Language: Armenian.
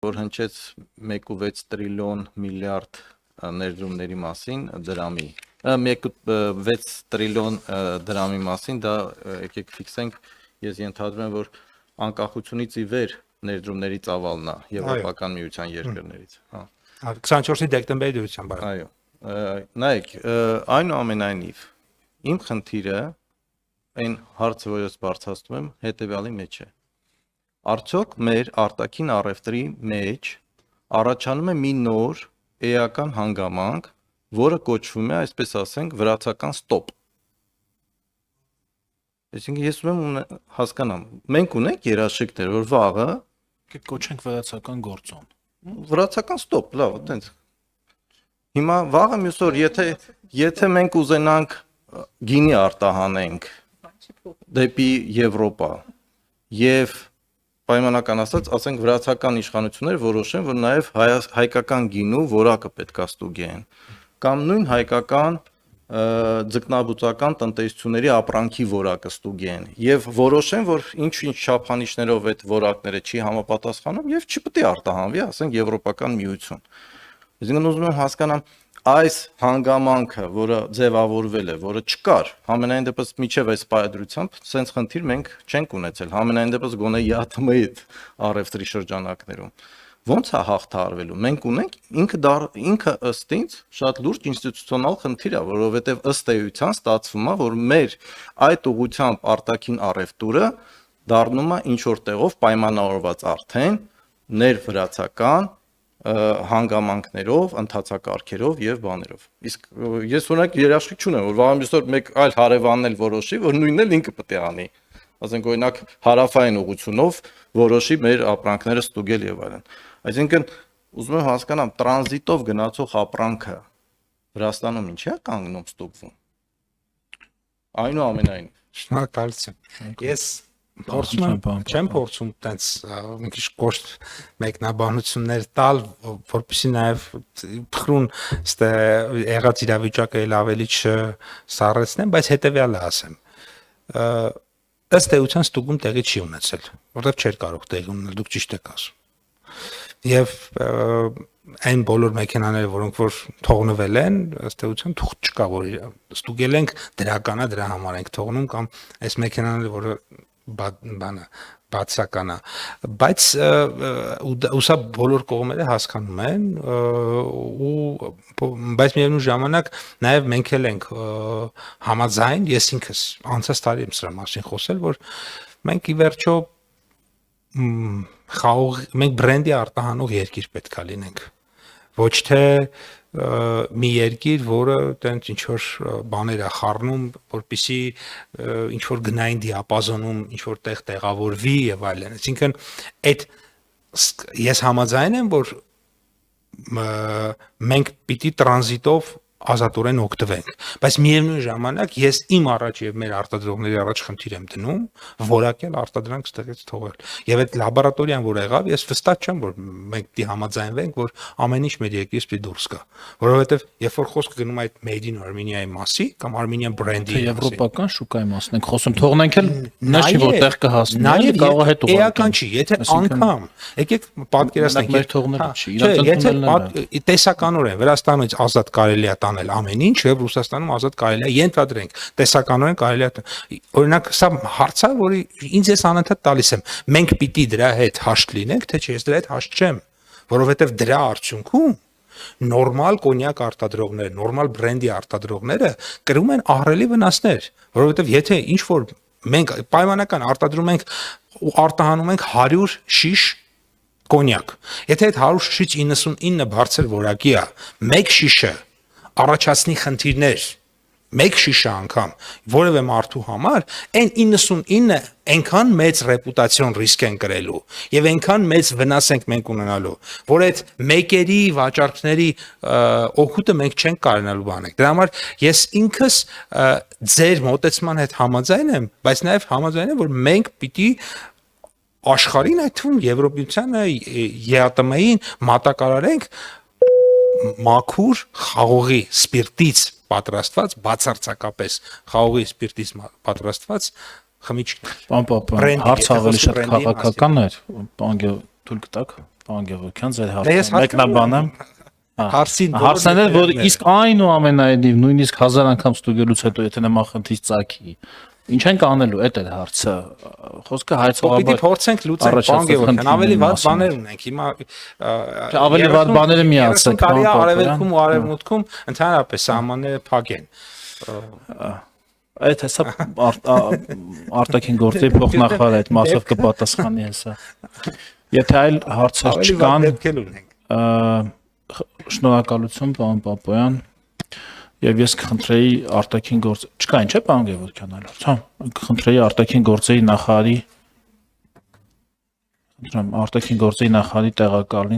որ հնչեց 1.6 տրիլիոն միլիարդ ներդրումների մասին դրամի 1.6 տրիլիոն դրամի մասին դա եկեք ֆիքսենք ես ենթադրում եմ որ անկախությունից ի վեր ներդրումների ծավալն է եվրոպական միության երկրներից 24 դեկտեմբերի դրությամբ այո նայեք այնուամենայնիվ իմ խնդիրը այն հարցը որ ես բարձրացնում եմ հետեւյալի մեջ է Արդյոք մեր արտաքին առևտրի մեջ առաջանում է մի նոր էական հանգամանք, որը կոչվում է, այսպես ասենք, վրացական ստոպ։ Այսինքն ես ուզում եմ հասկանամ, մենք ունենք երաշխիքներ, որ վաղը կոչենք վրացական գործոն։ Վրացական ստոպ, լավ, այտենց։ Հիմա վաղը մյուս օր, եթե մենք ուզենանք գինի արտահանենք դեպի Եվրոպա եւ պայմանական ասած, ասենք վրացական իշխանություններ որոշեն, որ նաև հայկական գինու որակը պետք է ստուգեն, կամ նույն հայկական ձկնաբուծական տնտեսությունների ապրանքի որակը ստուգեն, եւ որոշեն, որ ինչ-ինչ չափանիշներով այդ որակները չի համապատասխանում եւ չպետք է արտահանվի, ասենք եվրոպական միություն։ Այսինքն ուզում եմ հասկանամ այս հանգամանքը, որը ձևավորվել է, որը չկար, համենայն դեպս միջև այս պայադրությամբ, սենց խնդիր մենք չենք ունեցել, համենայն դեպս գոնե ԵԱՏՄ-ի առևտրի շրջանակներում։ Ոնց է հաղթահարվելու։ Մենք ունենք ինքը ըստ ինձ շատ լուրջ ինստիտուցիոնալ խնդիր է, որովհետև ըստ էության ստացվում է, որ մեր այդ ուղղությամբ արտաքին առևտուրը դառնում է ինչ որ տեղով պայմանավորված արդեն ներվրացական հանգամանքներով, ընթացակարգերով եւ բաներով։ Իսկ ես օրինակ երաշխիք չունեմ, որ վաղամիսօր մեկ այլ հարևանն էլ որոշի, որ նույնն էլ ինքը պետք է անի։ Ասենք օրինակ հարավային ուղղությունով որոշի մեր ապրանքները ստուգել եւ այլն։ Այսինքն ուզում եմ հասկանամ տրանզիտով գնացող ապրանքը Վրաստանում ինչի՞ է կանգնում ստուգվում։ Այնուամենայնիվ։ Շնորհակալություն։ Ես չեմ փորձում տենց մի քիչ կոշտ մեկնաբանություններ տալ, որպեսզի նաև փխրուն ստե եղած իրավիճակը էլ ավելի չսառեցնեմ, բայց հետեւյալը ասեմ։ Ըստ էության ստուգում տեղի չի ունեցել, որովհետև չէր կարող տեղի ունենալ, դուք ճիշտ եք ասում։ Եվ այն բոլոր մեքենաները, որոնք որ թողնվել են, ըստ էության թուղթ չկա, որ ստուգել ենք դրականա դրա համար ենք թողնում կամ այս մեքենաները, որը բանը բացական է, բայց ուսա բոլոր կողմերը հասկանում են բայց միևնույն ժամանակ նաև մենք էլ ենք համաձայն, ես ինքս անցած տարի եմ սրա մասին խոսել, որ մենք ի վերջո մենք բրենդի արտահանող երկիր պետք է լինենք, ոչ թե մի երկիր, որը տենց ինչ որ բաներ է խառնում, որպեսզի ինչ որ գնային դիապազոնում ինչ որ տեղ տեղավորվի եւ այլն։ Այսինքն այդ ես համաձայն եմ, որ մենք պիտի տրանզիտով ազատորեն օգտվենք, բայց միևնույն ժամանակ ես իմ առաջ եւ մեր արտադրողների առաջ խնդիր եմ դնում, որակել արտադրանք ստեղից թողել։ Եվ այդ լաբորատորիան, որ եղավ, ես վստահ չեմ, որ մենք պիտի համաձայնվենք, որ ամեն ինչ մեր երկրից պիտի դուրս գա, որովհետեւ երբ որ խոսքը գնում է այդ Made in Armenia-ի մասի կամ Armenian brand-ի եվրոպական շուկայի մասին ենք խոսում, թողնենք էլ նա չի որտեղ կհասնի, կարող է հետ ուղարկել։ Էական չի, եթե անգամ եկեք պատկերացնենք մեր թողնելը չի, իրանց ընդունելն է։ Տեսականորեն Վրաստանից ազատ կարելի է տանել ամեն ինչ եւ Ռուսաստանում ազատ կարելի է ենթադրենք տեսականորեն կարելի է օրինակ սա հարց է որի ինձ ես անընդհատ տալիս եմ մենք պիտի դրա հետ հաշտ լինենք թե չէ ես դրա հետ հաշտ չեմ որովհետեւ դրա արդյունքում նորմալ կոնյակ արտադրողները նորմալ բրենդի արտադրողները կրում են ահռելի վնասներ որովհետեւ եթե ինչ որ մենք պայմանական արտադրում ենք ու արտահանում ենք 100 շիշ կոնյակ եթե այդ 100 շիշից 99 բարձր որակի է մեկ շիշը առաջացնի խնդիրներ մեկ շիշը անգամ որևէ մարդու համար այն 99-ը այնքան մեծ ռեպուտացիոն ռիսկ են կրելու եւ այնքան մեծ վնաս ենք մենք ունենալու որ այդ մեկերի վաճառքների օգուտը մենք չենք կարողանալու բանել դրա համար ես ինքս ձեր մոտեցման հետ համաձայն եմ բայց նաեւ համաձայն եմ որ մենք պիտի աշխարհին այդ թվում Եվրոպայությանը ԵԱՏՄ-ին մատակարարենք մաքուր խաղողի սպիրտից պատրաստված բացարձակապես խաղողի սպիրտից պատրաստված խմիչքներ։ Պապ, հարց ավելի շատ քաղաքական էր, բան թույլ կտաք։ Պարոն Գևորգյան, ձեր Ես հարցը մեկնաբանեմ։ Հարցին Հարցն է, որ իսկ այնուամենայնիվ նույնիսկ 1000 անգամ ստուգելուց հետո եթե նամախնդիր ծագի, ինչ ենք անելու, այդ է հարցը։ Խոսքը հայցողաբար։ Պիտի փորձենք լուծենք, պարոն Գևորգյան, ավելի վատ բաներ ունենք։ Հիմա ավելի վատ բաները մի ասեք, տարի արևելքում ու արևմուտքում ընդհանրապես սահմանները փակեն։ Այդ հեսա արտաքին գործերի փոխնախարարը այդ մասով կպատասխանի հեսա։ Եթե այլ հարցեր չկան, դեպքեր ունենք։ Շնորհակալություն, պարոն Պապոյան, եւ ես կխնդրեի արտաքին գործ չկա ինչ է, պարոն Գևորգյան, այլ հարց, հա, կխնդրեի արտաքին գործերի նախարարի տեղակալին